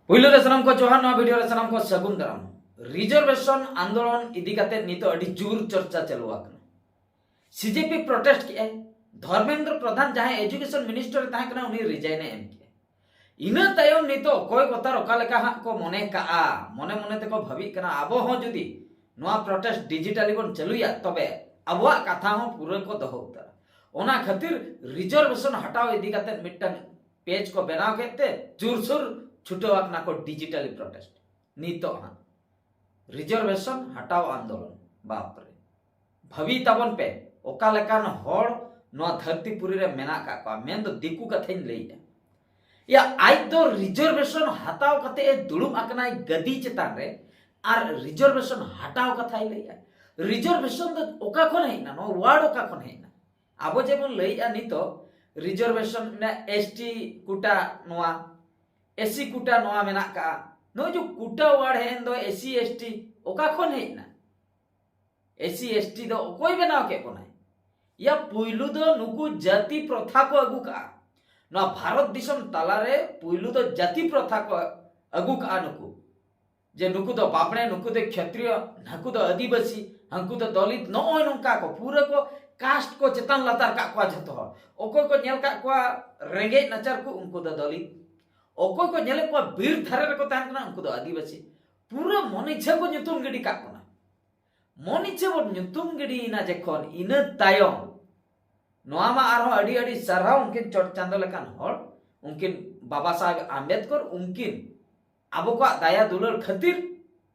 पुइलो रे सनम को जोहार नवा वीडियो रे सनम को सगुन दाराम रिजर्वेशन आंदोलन इदी कते नितो अडी जोर चर्चा चलुआ कना सीजेपी प्रोटेस्ट के धर्मेंद्र प्रधान जहां एजुकेशन मिनिस्टर ताहे कना उनी रिजाइन एम के इना तायम नितो कोय गोतार ओका लेका हा को मने का मने मने ते को भाबी कना आबो हो जुदी नवा प्रोटेस्ट डिजिटली बन चलुया तबे अबवा कथा हो पूरा को दहो उतार ओना खातिर रिजर्वेशन हटाओ इदी कते मिटन पेज को बनाव केते जोरसोर छुटवाकना को डिजिटली प्रोटेस्ट नीतो हाँ रिजर्वेशन हटाओ आंदोलन बाप रे भावी ताबन पे ओका लेकान होड़ नवा धरतीपुरी रे मेना का को मेन दो दिकू कथेन लई या आज दो रिजर्वेशन हटाओ कते दुड़ुम आकना गदी चेतान रे आर रिजर्वेशन हटाओ कथा लई रिजर्वेशन दो ओका कोन हेना नो वार्ड ओका कोन हेना आबो जेबन लई नीतो रिजर्वेशन ने एसटी कुटा नवा एसी कुटा नवा मेना का नो जो कुटा वार्ड है दो एसी एसटी ओका खोन है ना एसी एसटी दो कोई बनाव के कोना या पुइलु दो नुकु जाति प्रथा को अगु का ना भारत दिसम तालारे पुइलु दो जाति प्रथा को अगु का नुकु जे नुकु दो बापणे नुकु दो क्षत्रिय नुकु दो आदिवासी हंकु दो दलित नो नंका को पूरा को कास्ट को चेतन लतार का को जतो ओको को नेल का को रेंगे नचर को उनको दो दलित ओको को नेले को बीर धारे रे को तान कना उनको दो आदिवासी पूरा मनिछा को nyutum गिडी का कोना मनिछा बो nyutum गिडी ना जेखोन इना तायम नोआ मा आरो अडी अडी सरहाव उनकिन चोट चांदो लेकान होड़ उनकिन बाबा साहेब आंबेडकर उनकिन आबो को दाया दुलर खातिर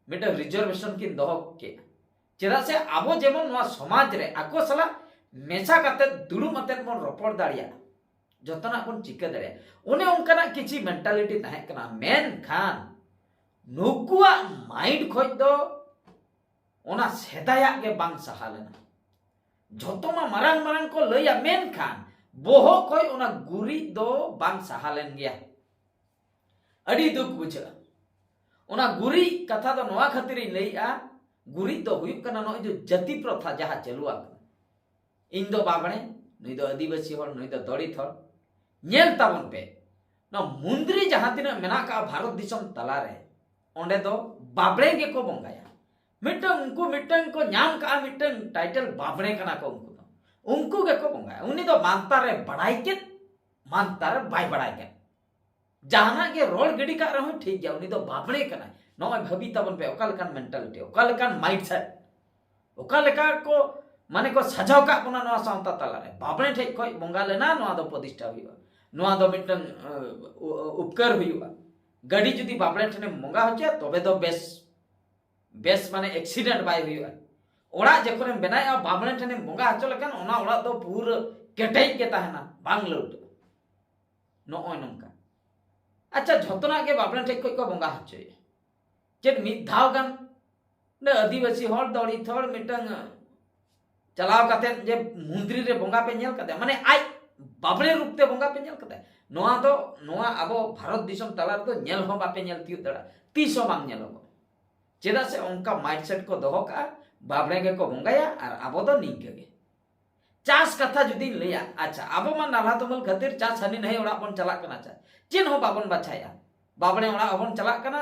मिटा रिजर्वेशन किन दोहो के चेदा से आबो जेमन नोआ समाज रे आको सला मेसा काते दुडु मते मन रोपड़ दाड़िया जतना बन चिका दरे उन्हें उनका किसी मेंटालिटी ताहे कना मेन खान नुकुआ माइंड खोज दो ओना सेदाया के बांग सहालेना जतोमा मरंग मरंग को लइया मेन खान बोहो कोई ओना गुरी दो बांग सहालेन गया अड़ी दुख बुझा ओना गुरी कथा दो नवा खातिर लइया गुरी दो हुयुक कना नो जो जाति प्रथा जहा चलुआ इन दो बाबणे नुई दो आदिवासी होड़ नुई दो दलित होड़ नेल ताबन पे ना मुंद्री जहां तिना मेना का भारत दिसम तला रे ओंडे दो बाबड़े के को बंगाया मिटन को नाम का मिटन टाइटल बाबड़े कना को उनको के को बंगाया उनी दो मानता रे बड़ाई के मानता रे बाय बड़ाई के जहाना के रोल गडी का रहो ठीक गया उनी दो बाबड़े कना नोय भाबी ताबन पे ओका लेकान मेंटालिटी ओका लेकान माइंडसेट ओका लेका को माने को सजाव का कोना नवा सावता तला रे बाबड़े ठे कोई बंगा लेना नवा दो प्रतिष्ठा हुआ नवा दो मिटन उपकर हुआ गाड़ी जुदी बाबड़े ठने मंगा होचे तबे दो बेस माने एक्सीडेंट बाय हुआ ओड़ा जखोने बनाया बाबड़े ठने मंगा हचो लेकन ओना ओड़ा दो पूरा केटेज के ताहेना बांग लौट नो नंका अच्छा झतना के बाबड़े ठे कोई को बंगा हचो जे मिद धाव गन ने आदिवासी होड़ दौड़ी थोड़ मिटन चलाव कते जे मुंद्री रे बंगा पे नेल कते माने आई बाबड़े रूप ते बंगा पे नेल कते नोआ आबो भारत दिसम तला रे तो नेल हो बापे नेल तिउ दड़ा तीसो बांग नेलो चेदा से उनका माइंडसेट को दोहो का बाबड़े के को बंगाया और आबो दो निके गे चास कथा जुदी लैया अच्छा आबो मा नाला तमल खातिर चास हनी नहीं ओड़ा बन चला कना चा चिन हो बाबन बछाया बाबड़े ओड़ा बन चला कना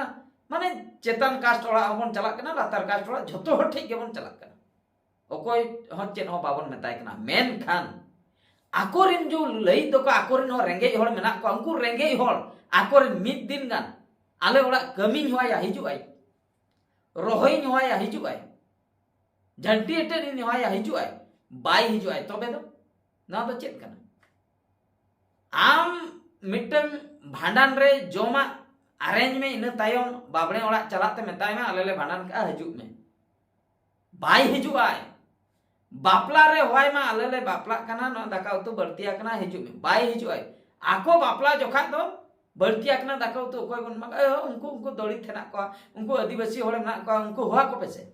माने चेतन कास्ट ओड़ा बन चला कना लातार कास्ट ओड़ा झतो हो ठीक के बन चला कना ओकोय हो चेन हो बाबन मेताय कना मेन खान आकोरिन जो लई दो का आकोरिन हो रेंगे होड़ मेना को अंकुर रेंगे होड़ आकोरिन मिद दिन गान आले ओड़ा कमी होया हिजु आई रोहई होया हिजु आई झंटी एटेन होया हिजु आई बाई हिजु आई तबे दो ना दो चेत कना आम मिटन भांडन रे जोमा अरेंज में इन तायम बाबड़े ओड़ा चलाते मेताय में आले ले भांडन का हिजु में बाई हिजु आई बापला रे होय मा आले बापला कना न दाका उतु बर्तिया कना हिजु में बाय हिजु आय आको बापला जोखा दो बर्तिया कना दाका उतु कोई बन मग उनको दौड़ी थेना को उनको आदिवासी होड़ ना को उनको हुआ को पेसे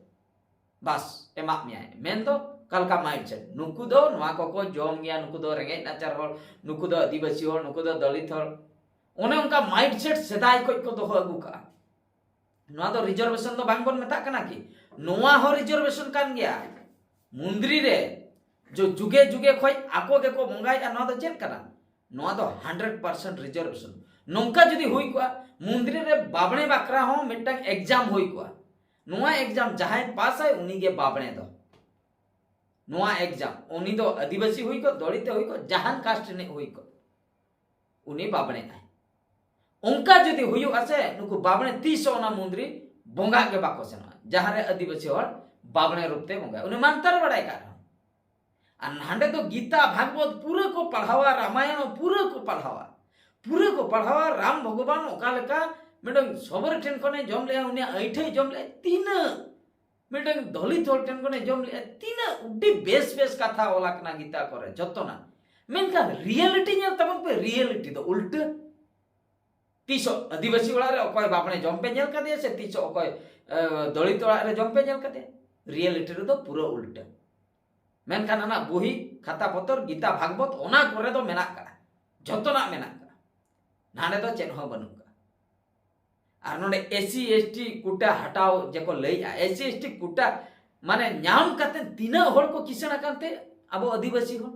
बस एमा मिया मेन दो कल का माइंडसेट नुकु दो नवा को जोम गया नुकु दो रेंगे नाचार होड़ नुकु दो आदिवासी होड़ नुकु दो दलित होड़ ओने उनका माइंडसेट सेदाय को दो अगु का नवा दो रिजर्वेशन दो बांग बन मेता कना की नवा हो रिजर्वेशन कान गया मुंद्री रे जो जुगे जुगे खोई आको के को मंगाई आ नवा दो चेक कना नवा दो 100% रिजर्वेशन नौका जुदी हुई को मुंद्री रे बाबणे बाकरा हो मिटंग एग्जाम हुई को नोआ एग्जाम जहां पास है उनी के बाबणे दो नोआ एग्जाम उनी दो आदिवासी हुई को दलित हुई को जहां कास्ट ने हुई को उनी बाबणे है उनका जुदी हुई आसे नुकु बाबणे 300 ओना मुंद्री बोंगा के बाको सेना जहां रे आदिवासी हर बाबणे रूपते बोंगा उनी मानतर बड़ाई का और नांडे तो गीता भागवत पूरे को पढ़ावा रामायण पूरे को पढ़ावा राम भगवान ओका लेका मिडंग सोबर ठेन कोने जम ले उनी ऐठे जम ले तीन मिडंग दलित हर ठेन कोने जम ले तीन उडी बेस कथा ओला कना गीता करे जतोना मेनका रियलिटी नेल तमन पे रियलिटी दो उल्ट 300 आदिवासी ओला रे ओकय बापणे जम पे नेल कदे से 300 ओकय दलित ओला रे जम पे नेल कदे रियलिटी रे दो पूरा उल्ट मेनखान आना बुही खाता पतर गीता भागवत ओना करे दो मेना का जतोना मेना का नाने दो चेन हो बनु का और नोडे एससी एसटी कुटा हटाओ जेको लइया एससी एसटी कुटा माने न्याम काते तीना होड़ को किसना काते अब आदिवासी हो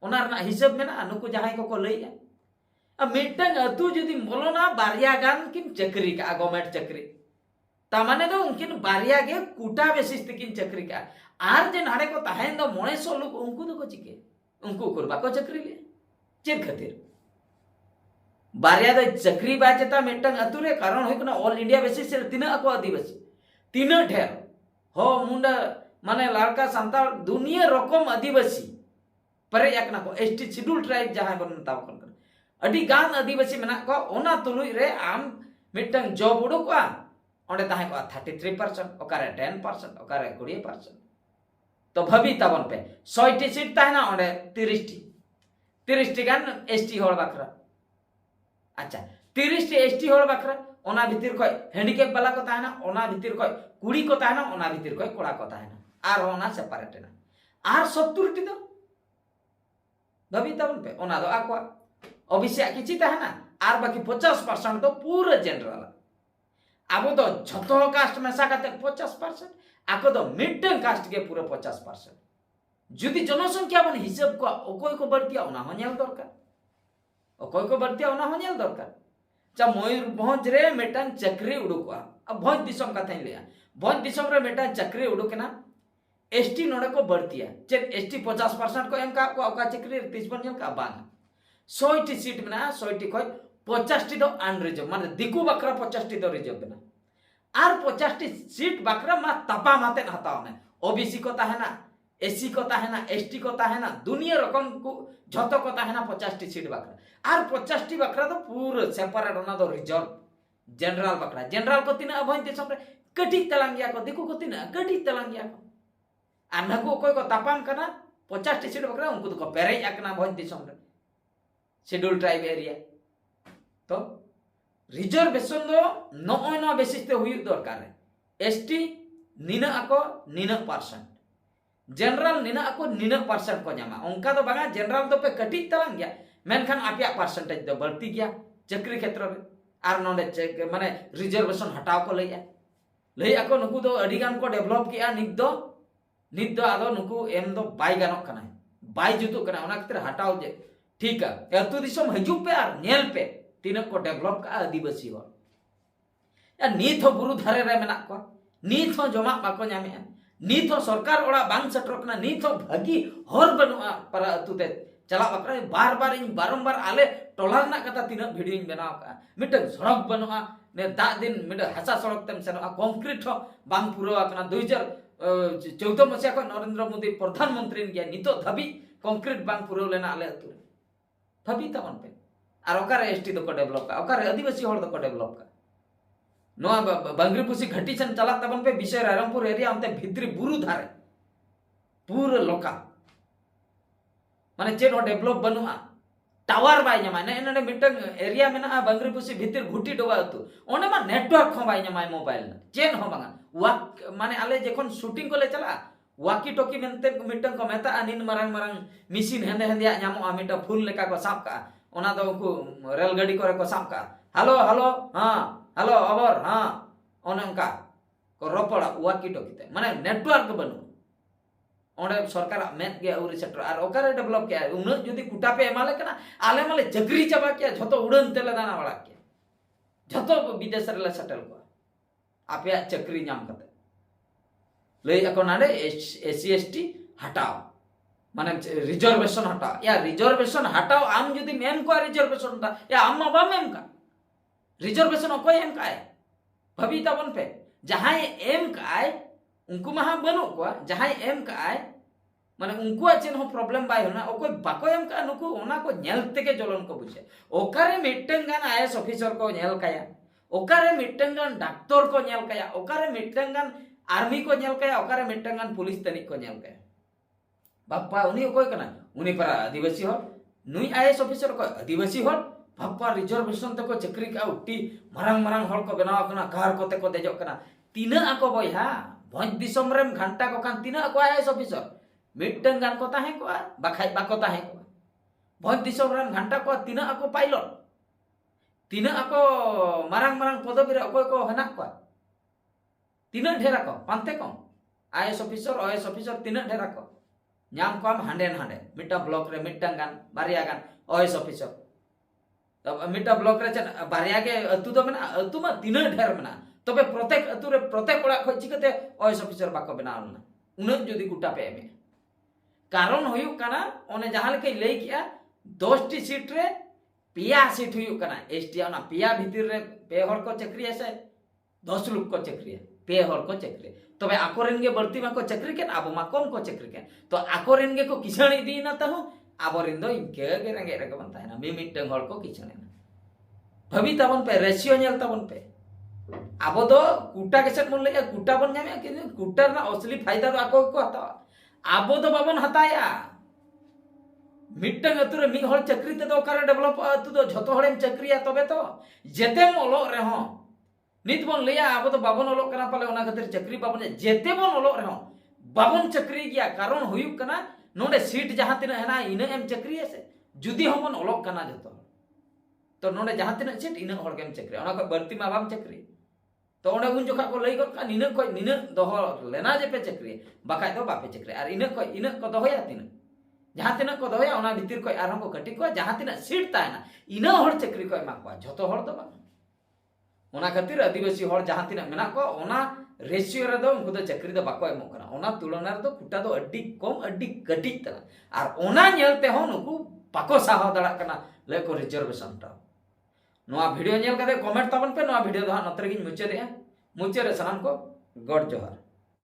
ओना रना हिसाब मेना नुकु जहां को लइया अब मिटंग अतु जदी बोलोना बारिया गान किन चक्री का गवर्नमेंट चक्री तामाने दो उनकिन बारिया गे कुटा बेसिस तकिन चक्री का आर जे नाडे को ताहेन दो 900 लोग उनको दो को चिके उनको करबा को चक्री ले चेक खातिर बारिया दो चक्री बाचता मिटंग अतुरे कारण होय कना ऑल इंडिया बेसिस से तीना को आदिवासी तीना ढेर हो मुंडा माने लाड़का सांताल दुनिया रकम आदिवासी परे एकना को एसटी शेड्यूल ट्राइब जहां बन ताव कन अडी गान आदिवासी मेना को ओना तुलुई रे आम मिटंग जॉब उडो को ओंडे ताहे को 33% ओकारे 10% ओकारे 20% तो भाभी तबन पे 100 टी सीट ताहेना ओंडे 30 टी गान एसटी होड़ बाखरा अच्छा 30 टी एसटी होड़ बाखरा ओना भीतर कोई हैंडीकैप वाला को ताहेना ओना भीतर कोई कुड़ी को ताहेना ओना भीतर कोई कोड़ा को ताहेना आर ओना सेपरेट ना आर 70 टी दो भाभी तबन पे ओना दो आको अभिषेक किछि ताहेना आर बाकी 50% तो पूरा जनरल आबो तो झतो कास्ट मेसा काते 50% आको तो मिडटर्म कास्ट के पूरा 50% जुदी जनसंख्या बन हिसाब को ओकोय को बढ़तिया ओना हनेल दरकार ओकोय को बढ़तिया ओना हनेल दरकार चा मयूरभंज रे मेटन चक्री उडुकवा अब भोज दिसम कथा लिया भोज दिसम रे मेटन चक्री उडुकना एसटी नोडे को बढ़तिया चेक एसटी 50% को एमका को ओका चक्री 30% का बांग 100 टी सीट में 100 टी कोई 50 टी दो अनरिजर्व माने दिकु बकरा 50 टी दो रिजर्व ना आर 50 टी सीट बकरा मा तपा माते हताव ने ओबीसी को ताहेना एससी को ताहेना एसटी को ताहेना दुनिया रकम को झतो को ताहेना 50 टी सीट बकरा आर 50 टी बकरा तो पूरा सेपरेट ओना दो रिजर्व जनरल बकरा जनरल को तिना अभन ते सबरे कटी तलांगिया को दिकु को तिना कटी तलांगिया को आनहु कोई को तापाम कना 50 टी सीट बकरा उनको तो पेरे एकना भोज दिसम रे शेड्यूल ट्राइब एरिया तो रिजर्वेशन दो नॉन बेसिस ते हुई दरकार एसटी निना आको निना परसेंट जनरल निना आको निना परसेंट को जामा उनका तो बागा जनरल तो पे कटी तलांग गया मेनखान आपिया परसेंटेज दो बढ़ती गया चक्री क्षेत्र में आर नोडे माने रिजर्वेशन हटाव को लई आको नुकु दो अडिगान को डेवलप किया नित दो आदो नुकु एम दो बाय गानोक कना बाय जुतु कना ओना खातिर हटाव जे ठीक है अतु दिसम हजु पे आर नेल पे तीन को डेवलप का आदिवासी हो या नीत हो बुरु धारे रे मेना को नीत हो जमा बाको न्यामे नीत हो सरकार ओड़ा बांग सटरकना नीत हो भागी हर बनुआ पर अतु ते चला बकरा बार-बार इन बारंबार आले टोला ना कथा तीन वीडियो इन बनाव का मिटन सड़क बनुआ ने दा दिन मिड हसा सड़क तम सेनो कंक्रीट हो बांग पुरवा कना 2014 मसिया को नरेंद्र मोदी प्रधानमंत्री गया नितो धबी कंक्रीट बांग पुरव लेना आले अतु भाभी तमन पे और ओकर एसटी तो को डेवलप का ओकर आदिवासी होड़ तो को डेवलप का नो बंगरीपुसी घटी सन चला तबन पे विषय रायरंगपुर एरिया हमते भित्री बुरु धारे पूरा लोका माने चेन हो डेवलप बनुआ टावर बाय ᱧᱟᱢᱟ ने ने मिटन एरिया में ना बंगरीपुसी भितर घुटी डोवा तु ओने मा नेटवर्क हो बाय ᱧᱟᱢᱟ मोबाइल ना चेन हो बांगा वाक माने आले जेखन शूटिंग को ले चला वाकी टोकी मेनते मिटन को मेता अनिन मरंग मरंग मिसिन हेंदे हेंदिया ᱧᱟᱢᱚᱜᱼᱟ मिटा फुल लेका को साब का ओना दो को रेल गाड़ी करे को साब का हेलो हेलो हां हेलो ओवर हां ओने उनका को रोपड़ा वाकी टोकी ते माने नेटवर्क बनु ओंडे सरकार मेत के औरी सेटर आर ओकारे डेवलप के उन जदी कुटा पे एमाले कना आले माले चक्री चाबा के झतो उड़न तेले दाना वाला के झतो विदेश रे सेटल को आपे चक्री नाम करते लई ako नाडे एससी एसटी हटाओ माने रिजर्वेशन हटाओ या रिजर्वेशन हटाओ आम जुदी मेम को रिजर्वेशन या आम मा बाम एम का रिजर्वेशन अकोय एम का भाभी तबन पे जहां एम का उनको महा बनो को जहां एम का माने उनको चेन हो प्रॉब्लम बाय होना ओकोय बाको एम का नुको ओना को नेलते के जलन को बुझे ओकारे मिटन गान आईएएस ऑफिसर को नेल काया ओकारे मिटन गान डॉक्टर को नेल काया ओकारे मिटन गान आर्मी को नेल काया ओकारे मिटन गान पुलिस तनिक को नेल काया बापा उनी ओकोय कना उनी पर आदिवासी हो नुई आईएएस ऑफिसर को आदिवासी हो बापा रिजर्वेशन तक को चक्री का उठी मारंग मारंग हल को बनाव कना कार कोते को देजो कना तीना आको बयहा भोज दिसम रेम घंटा को कान तीना आको आईएएस ऑफिसर मिटन गान को ताहे को बाखाय बाको ताहे को भोज दिसम रेम घंटा को तीना आको पायलट तीना आको मारंग मारंग पदवी रे अकोय को हना को तीना ढेरा को पांते को आईएएस ऑफिसर ओएस ऑफिसर तीना ढेरा को नाम को हांडे हांडे मिटा ब्लॉक रे मिटन गान बारिया गान ओएस ऑफिसर तब मिटा ब्लॉक रे बारिया के अतु दो मेना अतु मा तीना ढेर मेना तबे प्रत्येक अतु रे प्रत्येक ओड़ा खो चिकते ओएस ऑफिसर बाको बनावना उन जदि गुटा पे एमे कारण हुयु कना ओने जहां लेके लई किया 10 टी सीट रे पिया सीट हुयु कना एसटी ओना पिया भीतर रे पे हर को चक्री ऐसे 10 लोग को चक्री पे हर को चक्री तबे आकोरेन गे बढ़ती मा को चक्री के आबो मा कम को चक्री के तो आकोरेन गे को किसण इदी ना तहु आबोरिन दो इनके गे रंगे रे को बनता है ना मी मिटन हर को किसण ना भाभी तबन पे रेशियो नेल तबन पे आबो दो कुटा के सेट मन ले कुटा बन जामे कि कुटा ना असली फायदा तो आको को हता आबो तो बाबन हताया मिटन अतुरे मी हर चक्री ते दो करे डेवलप अतु दो झतो हड़ेम चक्रिया तबे तो जेते मोलो रे हो नित बन लिया आबो तो बाबन ओलो कना पाले ओना खातिर चक्री बाबन जेते बन ओलो रे हो बाबन चक्री गया कारण हुयु कना नोडे सीट जहां तिना हेना इने एम चक्री से जुदी हमन ओलो कना जतो तो नोडे जहां तिना सीट इने हर गेम चक्री ओना को बर्ती मा बाम चक्री तो ओने उन जोखा को लई गत का निने को निने दोहो लेना जे पे चक्री बाकाय तो बापे चक्री और इने को दोहया तिना जहां तिना को दोहया ओना भीतर को आरम को कटी को जहां तिना सीट तायना इने हर चक्री को एमा को झतो हर तो बा ओना खातिर आदिवासी हर जहां तिना मेना को ओना रेशियो रे दो उनको तो चक्री दो बाको एमो कना ओना तुलना रे दो कुटा दो अड्डी कम अड्डी कटी तना और ओना नेलते हो नुकु पाको साहो दड़ा कना ले को रिजर्वेशन टा नोआ वीडियो नेल कते कमेंट तबन पे नोआ वीडियो दो नतरे गिन मुचे रे सनाम को गॉड जोहार।